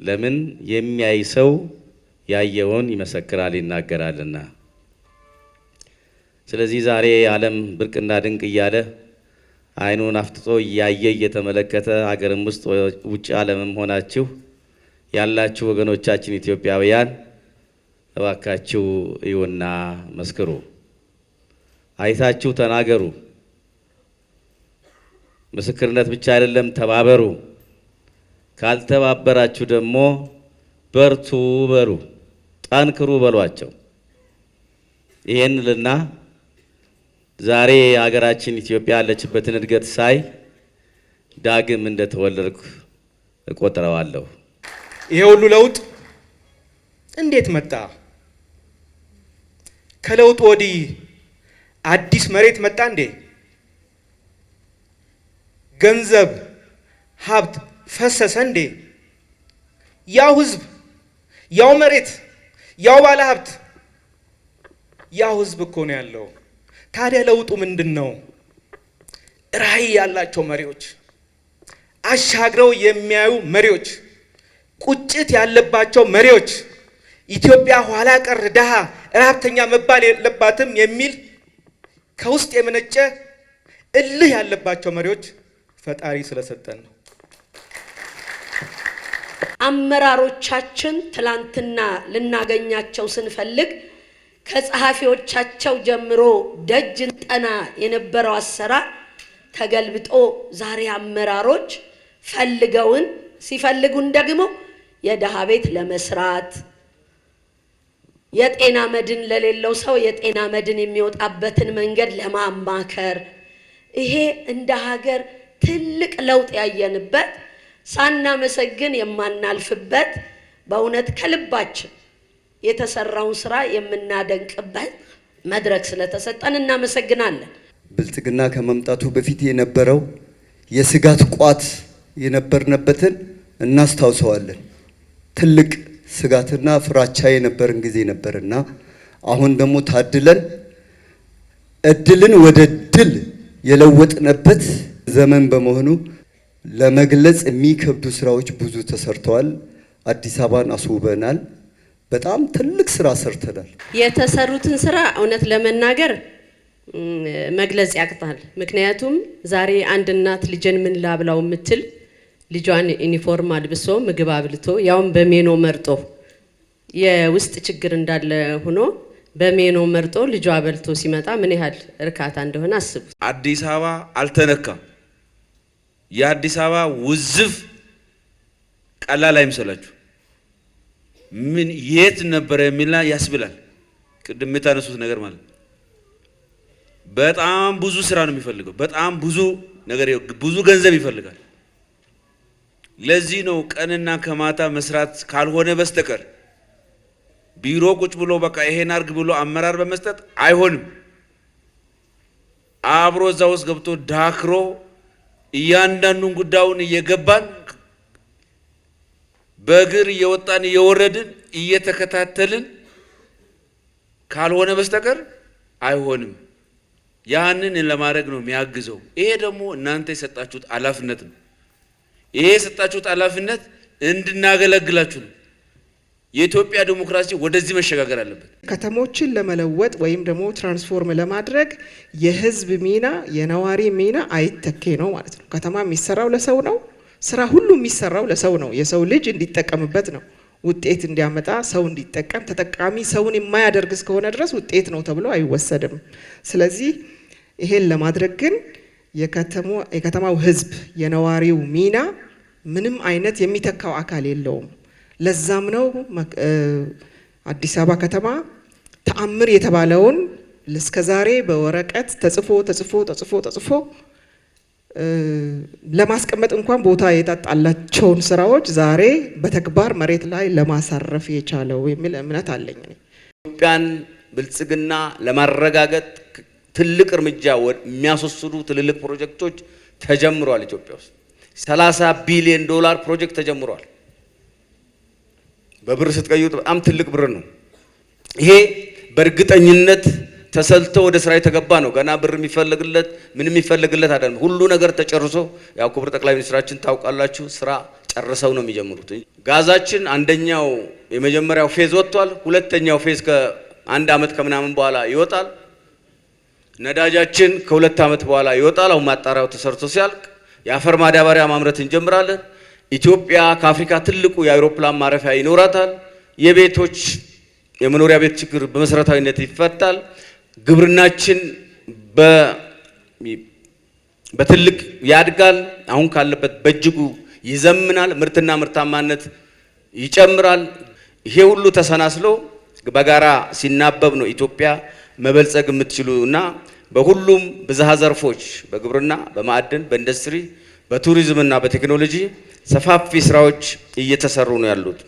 ለምን የሚያይ ሰው ያየውን ይመሰክራል ይናገራልና። ስለዚህ ዛሬ ዓለም ብርቅና ድንቅ እያለ አይኑን አፍጥጦ እያየ እየተመለከተ አገርም ውስጥ ውጭ ዓለምም ሆናችሁ ያላችሁ ወገኖቻችን ኢትዮጵያውያን እባካችሁ እዩና መስክሩ፣ አይታችሁ ተናገሩ። ምስክርነት ብቻ አይደለም፣ ተባበሩ። ካልተባበራችሁ ደግሞ በርቱ በሉ፣ ጠንክሩ በሏቸው። ይሄን ልና ዛሬ ሀገራችን ኢትዮጵያ ያለችበትን እድገት ሳይ ዳግም እንደተወለድኩ እቆጥረዋለሁ። ይሄ ሁሉ ለውጥ እንዴት መጣ? ከለውጥ ወዲህ አዲስ መሬት መጣ እንዴ? ገንዘብ ሀብት ፈሰሰ እንዴ? ያው ህዝብ፣ ያው መሬት፣ ያው ባለ ሀብት፣ ያው ህዝብ እኮ ነው ያለው። ታዲያ ለውጡ ምንድነው? ራዕይ ያላቸው መሪዎች፣ አሻግረው የሚያዩ መሪዎች፣ ቁጭት ያለባቸው መሪዎች፣ ኢትዮጵያ ኋላ ቀር ደሃ ረሃብተኛ መባል የለባትም የሚል ከውስጥ የመነጨ እልህ ያለባቸው መሪዎች ፈጣሪ ስለሰጠን ነው። አመራሮቻችን ትላንትና ልናገኛቸው ስንፈልግ ከጸሐፊዎቻቸው ጀምሮ ደጅን ጠና የነበረው አሰራር ተገልብጦ ዛሬ አመራሮች ፈልገውን ሲፈልጉን ደግሞ የደሃ ቤት ለመስራት የጤና መድን ለሌለው ሰው የጤና መድን የሚወጣበትን መንገድ ለማማከር ይሄ እንደ ሀገር ትልቅ ለውጥ ያየንበት ሳናመሰግን የማናልፍበት በእውነት ከልባችን የተሰራውን ስራ የምናደንቅበት መድረክ ስለተሰጠን እናመሰግናለን። ብልጽግና ከመምጣቱ በፊት የነበረው የስጋት ቋት የነበርነበትን እናስታውሰዋለን። ትልቅ ስጋትና ፍራቻ የነበረን ጊዜ ነበርና አሁን ደግሞ ታድለን እድልን ወደ ድል የለወጥነበት ዘመን በመሆኑ ለመግለጽ የሚከብዱ ስራዎች ብዙ ተሰርተዋል። አዲስ አበባን አስውበናል። በጣም ትልቅ ስራ ሰርተናል። የተሰሩትን ስራ እውነት ለመናገር መግለጽ ያቅታል። ምክንያቱም ዛሬ አንድ እናት ልጅን ምን ላብላው የምትል ልጇን ዩኒፎርም አልብሶ ምግብ አብልቶ ያውም በሜኖ መርጦ የውስጥ ችግር እንዳለ ሆኖ በሜኖ መርጦ ልጇ አበልቶ ሲመጣ ምን ያህል እርካታ እንደሆነ አስቡት። አዲስ አበባ አልተነካም። የአዲስ አበባ ውዝፍ ቀላል አይመስላችሁ። ምን የት ነበር የሚልና ያስብላል። ቅድም የታነሱት ነገር ማለት በጣም ብዙ ስራ ነው የሚፈልገው። በጣም ብዙ ነገር ብዙ ገንዘብ ይፈልጋል። ለዚህ ነው ቀንና ከማታ መስራት ካልሆነ በስተቀር ቢሮ ቁጭ ብሎ በቃ ይሄን አርግ ብሎ አመራር በመስጠት አይሆንም። አብሮ እዛ ውስጥ ገብቶ ዳክሮ እያንዳንዱን ጉዳዩን እየገባን በእግር እየወጣን እየወረድን እየተከታተልን ካልሆነ በስተቀር አይሆንም። ያንን ለማድረግ ነው የሚያግዘው። ይሄ ደግሞ እናንተ የሰጣችሁት ኃላፊነት ነው። ይሄ የሰጣችሁት ኃላፊነት እንድናገለግላችሁ ነው። የኢትዮጵያ ዲሞክራሲ ወደዚህ መሸጋገር አለበት። ከተሞችን ለመለወጥ ወይም ደግሞ ትራንስፎርም ለማድረግ የህዝብ ሚና የነዋሪ ሚና አይተኬ ነው ማለት ነው። ከተማ የሚሰራው ለሰው ነው። ስራ ሁሉ የሚሰራው ለሰው ነው። የሰው ልጅ እንዲጠቀምበት ነው። ውጤት እንዲያመጣ ሰው እንዲጠቀም፣ ተጠቃሚ ሰውን የማያደርግ እስከሆነ ድረስ ውጤት ነው ተብሎ አይወሰድም። ስለዚህ ይሄን ለማድረግ ግን የከተማው ህዝብ የነዋሪው ሚና ምንም አይነት የሚተካው አካል የለውም። ለዛም ነው አዲስ አበባ ከተማ ተአምር የተባለውን እስከዛሬ በወረቀት ተጽፎ ለማስቀመጥ እንኳን ቦታ የታጣላቸውን ስራዎች ዛሬ በተግባር መሬት ላይ ለማሳረፍ የቻለው የሚል እምነት አለኝ። ኢትዮጵያን ብልጽግና ለማረጋገጥ ትልቅ እርምጃ የሚያስወስዱ ትልልቅ ፕሮጀክቶች ተጀምረዋል። ኢትዮጵያ ውስጥ 30 ቢሊዮን ዶላር ፕሮጀክት ተጀምሯል። በብር ስትቀይሩት በጣም ትልቅ ብር ነው። ይሄ በእርግጠኝነት ተሰልቶ ወደ ስራ የተገባ ነው። ገና ብር የሚፈልግለት ምንም የሚፈልግለት አይደለም። ሁሉ ነገር ተጨርሶ ያው ክቡር ጠቅላይ ሚኒስትራችን ታውቃላችሁ፣ ስራ ጨርሰው ነው የሚጀምሩት። ጋዛችን አንደኛው የመጀመሪያው ፌዝ ወጥቷል። ሁለተኛው ፌዝ ከአንድ አመት ከምናምን በኋላ ይወጣል። ነዳጃችን ከ2 አመት በኋላ ይወጣል። አሁን ማጣሪያው ተሰርቶ ሲያልቅ የአፈር ማዳበሪያ ማምረት እንጀምራለን። ኢትዮጵያ ከአፍሪካ ትልቁ የአውሮፕላን ማረፊያ ይኖራታል። የቤቶች የመኖሪያ ቤት ችግር በመሰረታዊነት ይፈታል። ግብርናችን በትልቅ ያድጋል። አሁን ካለበት በእጅጉ ይዘምናል። ምርትና ምርታማነት ይጨምራል። ይሄ ሁሉ ተሰናስሎ በጋራ ሲናበብ ነው ኢትዮጵያ መበልጸግ የምትችሉ እና በሁሉም ብዝሃ ዘርፎች በግብርና፣ በማዕድን፣ በኢንዱስትሪ፣ በቱሪዝም እና በቴክኖሎጂ ሰፋፊ ስራዎች እየተሰሩ ነው ያሉት።